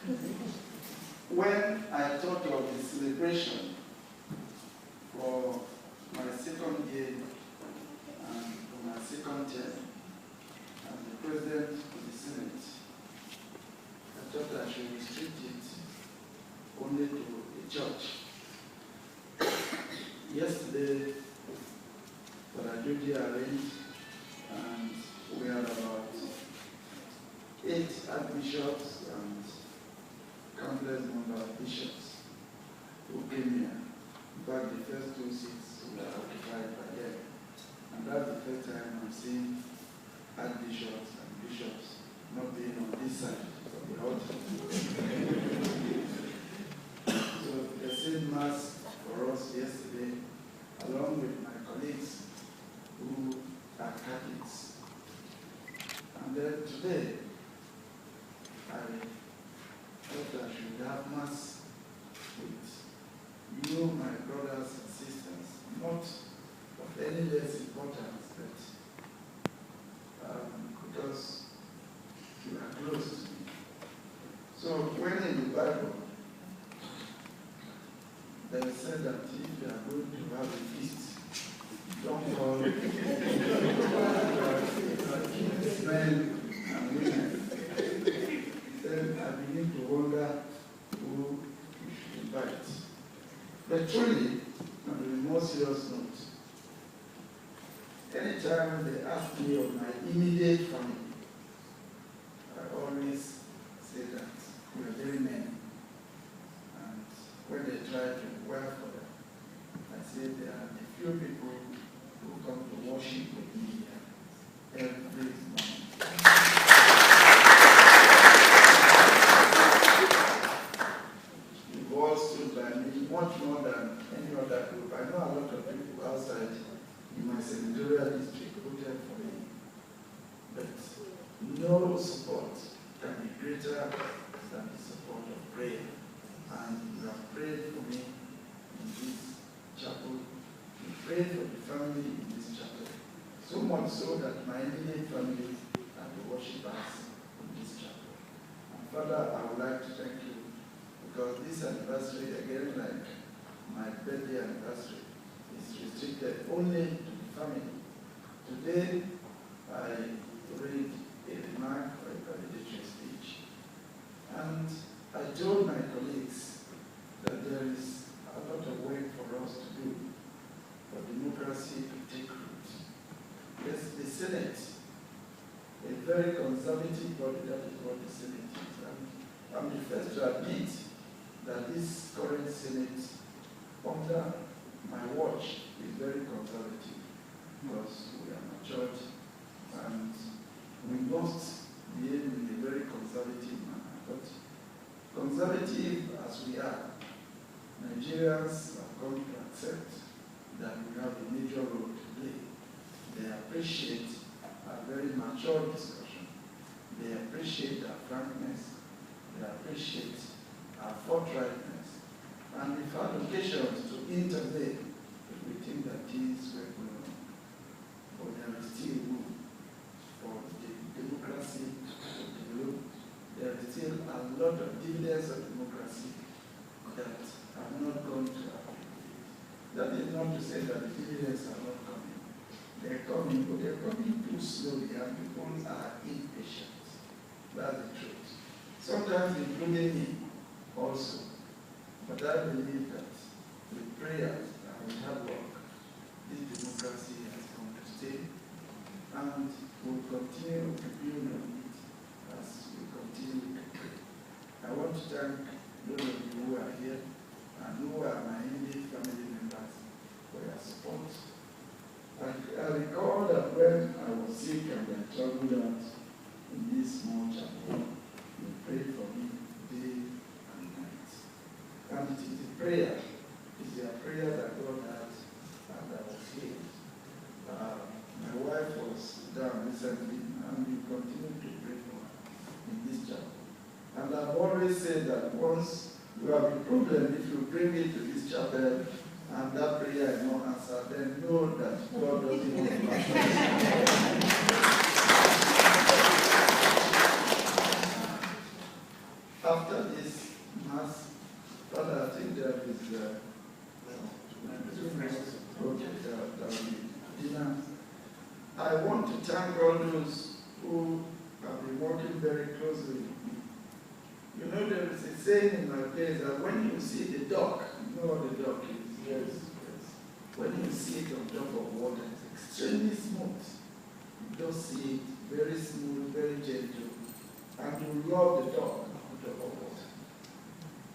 When I thought of the celebration for my second year and for my second term as the president of the Senate, I thought I should restrict it only to the church. Yesterday, Parajuji arranged, and we had about 8 archbishops and countless number of bishops who came here. In fact, the first 2 seats were occupied by them. And that's the first time I'm seeing archbishops and bishops not being on this side of the altar. So they said Mass for us yesterday, along with my colleagues who are Catholics. And then today, I thought I should have Mass with you, my brothers and sisters, not of any less importance, but because you are close to me. So when in the Bible, they said that if you are going to have a feast, don't call men and women. Then I begin to wonder who we should invite. But truly, on a more serious note, anytime they ask me of my immediate family, I always say that we are very many. And when they try to inquire for them, I say there are a few people who come to worship with me here every morning. You've all stood by me much more than any other group. I know a lot of people outside in my senatorial district voted for me, but no support can be greater than the support of prayer. And you have prayed for me in this chapel. You prayed for the family in this chapel. So much so that my immediate family are the worshippers in this chapel. And Father, I would like to thank you because this anniversary, again, like my birthday anniversary, is restricted only to the family. Today, I read a remark for a valedictory speech. And I told my colleagues that there is a lot of work for us to do for democracy to take root. Yes, the Senate, a very conservative body, that is what the Senate is. And I'm the first to admit that this current Senate, under my watch, is very conservative because we are matured and we must behave in a very conservative manner. But conservative as we are, Nigerians have come to accept that we have a major role to play. They appreciate our very mature discussion. They appreciate our frankness. They appreciate our forthrightness. And we've had occasions to intervene if we think that things were going on. But there is still room for the democracy to develop. There is still a lot of dividends of democracy that have not gone to our people. That is not to say that the dividends are not coming. They're coming, but they're coming too slowly, and people are impatient. That's the truth. Sometimes including me also. But I believe that with prayers and with hard work, this democracy has come to stay, and will continue to build on it as we continue to pray. I want to thank those of you who are here and who are my immediate family members for your support. And I recall that when I was sick and I traveled out in this small chapel, you prayed for me day and night. And it is a prayer. It's a prayer that God had and I was healed. My wife was down recently and we continue to pray for her in this chapel. And I've always said that once you have a problem, if you bring it to this chapel and that prayer is not answered, then know that God doesn't want to answer. after this mass, Father, I think there is okay, there will be dinner. I want to thank all those who have been working very closely with me. You know, there is a saying in my place that when you see the dock, you know what the dock is? Yes. When you see it on top of water, it's extremely smooth. You just see it very smooth, very gentle, and you love the dock on top of water.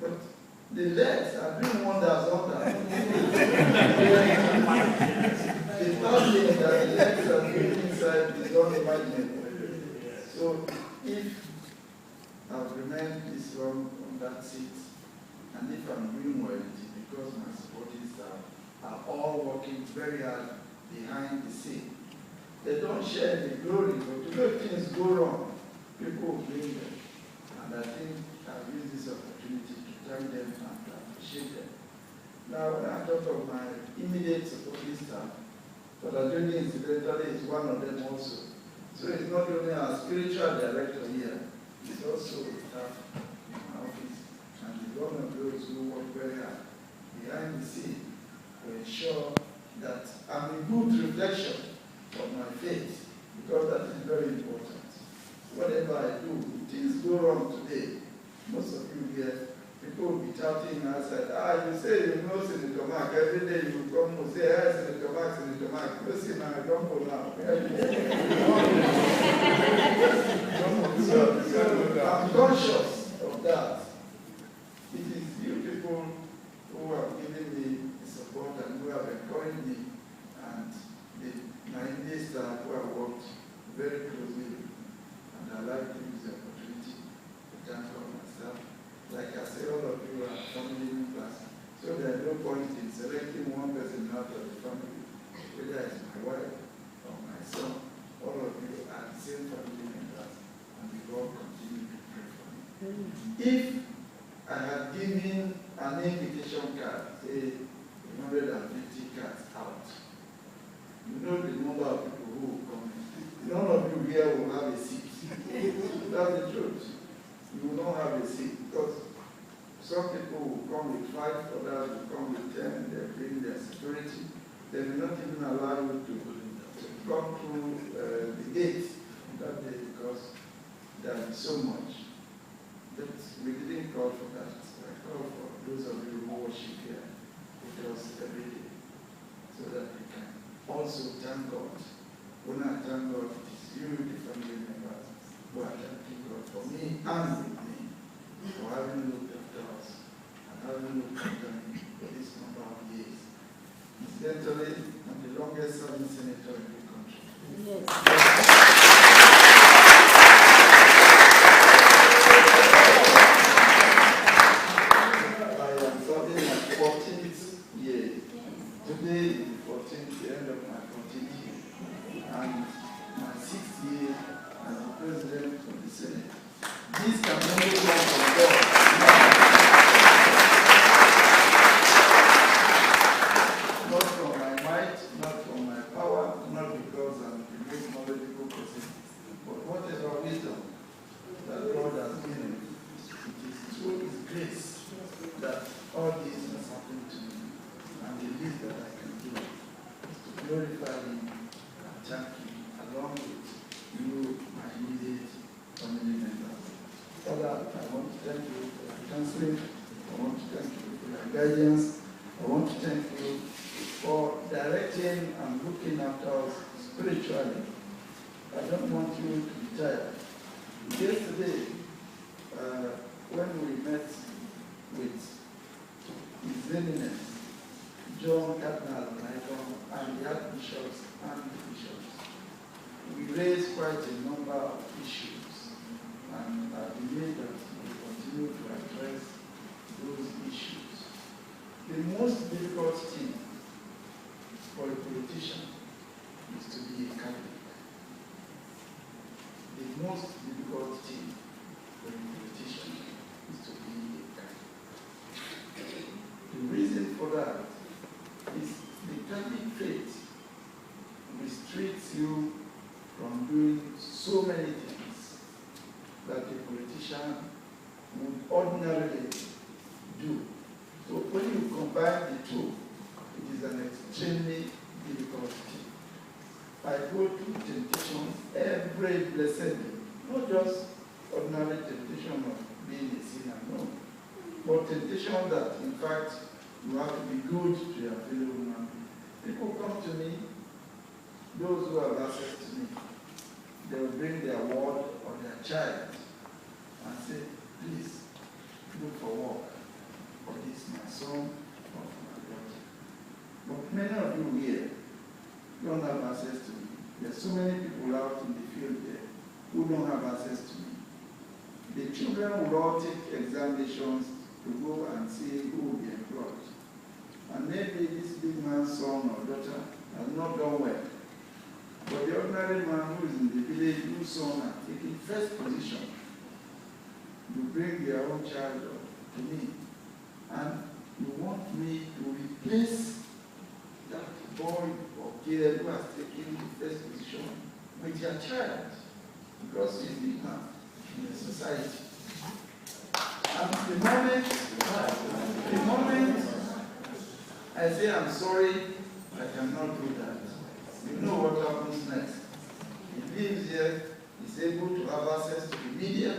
But the legs are doing wonders on that. The third thing that the legs are doing inside is unimaginable. So if I've remained this long on that seat, and if I'm doing well, it is because my supporting staff are all working very hard behind the scene. They don't share the glory, but if things go wrong, people will blame them. And I think I've used this opportunity to thank them and to appreciate them. Now, when I talk of my immediate supporting staff, but Adoni incidentally is one of them also. So it's not only our spiritual director here, it's also the staff in my office, and he's one of those who work very hard behind the scene to ensure that I'm a good reflection of my faith, because that is very important. Whatever I do, if things go wrong today, most of you here, people will be shouting outside, you say you know Senator Mark, every day you come and say, hey, Senator Mark, listen, I don't go now. So I'm conscious of that. It is you people who have given me the support and who have encouraged me, and my Indian staff who have worked very closely with me. And I'd like to use the opportunity to thank all my staff. Like I say, all of you are family members, so there is no point in selecting one person out of the family, whether it's my wife or my son. All of you are the same family members, and we all continue to pray for me. If I had given an invitation card, say 150 cards out, you know the number of people who will come. None of you here will have a seat. That's the truth. You will not have a seat, because some people will come with 5, others will come with 10, they bring their security. They will not even allow you to come through the gate that day, because there is so much. But we didn't call for that. I called for those of you who worship here with us every day, so that we can also thank God. When I thank God, it is you, the family members, who are thanking God for me and with me, for having looked after us and having looked after me for this number of years. Incidentally, I'm the longest serving senator in the country. Yes. I am serving my 14th year. Today is the 14th, the end of my 14th year. And my 6th year as the president of the Senate. This can only come from God. Not from my might, not from my power, not because I'm the most knowledgeable person, but whatever wisdom that God has given me, it is through His grace that all this has happened to me. And the least that I can do is to glorify Him and thank Him along with you, my immediate family members. Father, I want to thank you for your counseling. I want to thank you for your guidance. I want to thank you for directing and looking after us spiritually. I don't want you to be tired. Yesterday, when we met with His Eminence, John Cardinal and the Archbishops and the bishops, we raised quite a number of issues, and I believe that we continue to address those issues. The most difficult thing for a politician is to be a Catholic. The most difficult thing for a politician is to be a Catholic. The reason for that is the Catholic faith restricts you from doing so many things that a politician would ordinarily do. So when you combine the two, it is an extremely difficult thing. I go through temptation every blessed day, not just ordinary temptation of being a sinner, no, but temptation that, in fact, you have to be good to your fellow human being. People come to me, those who have access to me, they will bring their ward or their child and say, please, look for work for this, my son or for my daughter. But many of you here don't have access to me. There's so many people out in the field there who don't have access to me. The children will all take examinations to go and see who will be employed. And maybe this big man's son or daughter has not done well. But the ordinary man who is in the village, whose son are taking first position, you bring their own child to me. And you want me to replace that boy or girl who has taken the first position with your child, because he's the man in the society. And the moment I say I'm sorry, I cannot do that, you know what happens next. He lives here, he's able to have access to the media,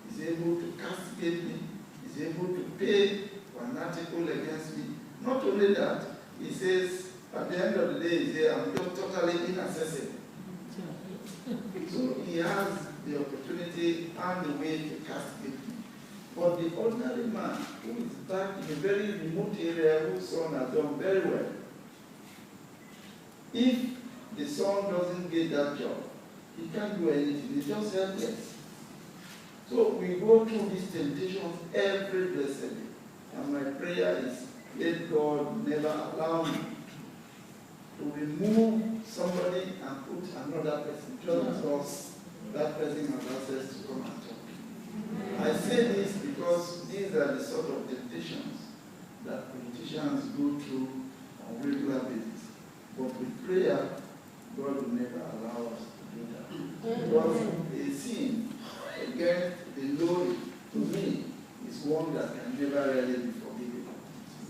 he's able to castigate me, he's able to pay for an article against me. Not only that, he says, at the end of the day, he says, I'm just totally inaccessible. So he has the opportunity and the way to castigate me. But the ordinary man who is back in a very remote area, whose son has done very well, if the son doesn't get that job, he can't do anything. He just helpless. So we go through these temptations every blessed day. And my prayer is, let God never allow me to remove somebody and put another person, just because that person has access to come and talk. I say this because these are the sort of temptations that politicians go through on a regular basis. But with prayer, God will never allow us to do that. Because a sin against the Lord, to me, is one that can never really be forgiven.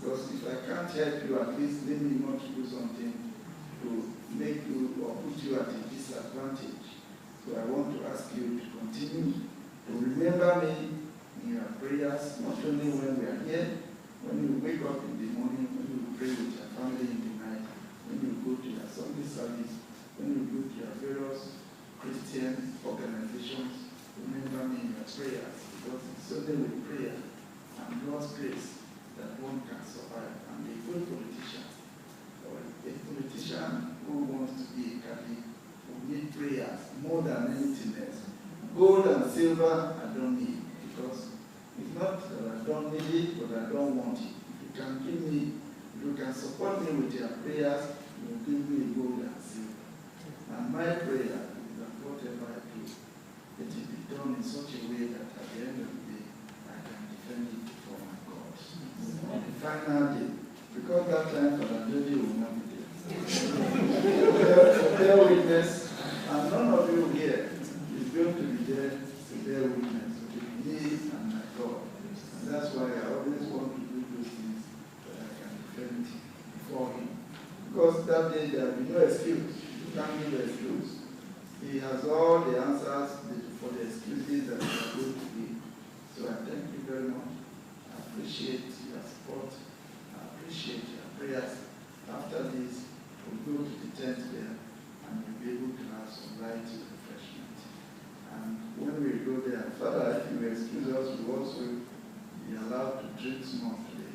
Because if I can't help you, at least let me not do something to make you or put you at a disadvantage. So I want to ask you to continue to remember me in your prayers, not only when we are here, when you wake up in the morning, when you pray with your family in the night, when you go to your Sunday service, when you go to your various Christian organizations, remember me in your prayers, because it's only with prayer and God's grace that one can survive. And a good politician, or a politician who wants to be a Catholic, will need prayers more than anything else. Gold and silver I don't need, because it's not that I don't need it, but I don't want it. If you can give me, if you can support me with your prayers, you will give me gold and silver. And my prayer is that whatever I do, it will be done in such a way that at the end of the day, I can defend it before my God. On the final day, because that time for the lady will not be there. To bear witness, and none of you here is going to be there to bear witness to me and my God. And that's why I always want to do those things that I can defend before Him. Because that day there will be no excuse. You can't give an excuse. He has all the answers for the excuses that we are going to give. So I thank you very much. I appreciate your support. I appreciate your prayers. After this, we'll go to the tent there and we'll be able to have some light refreshment. And when we go there, Father, if you excuse us, we'll also be allowed to drink some more today.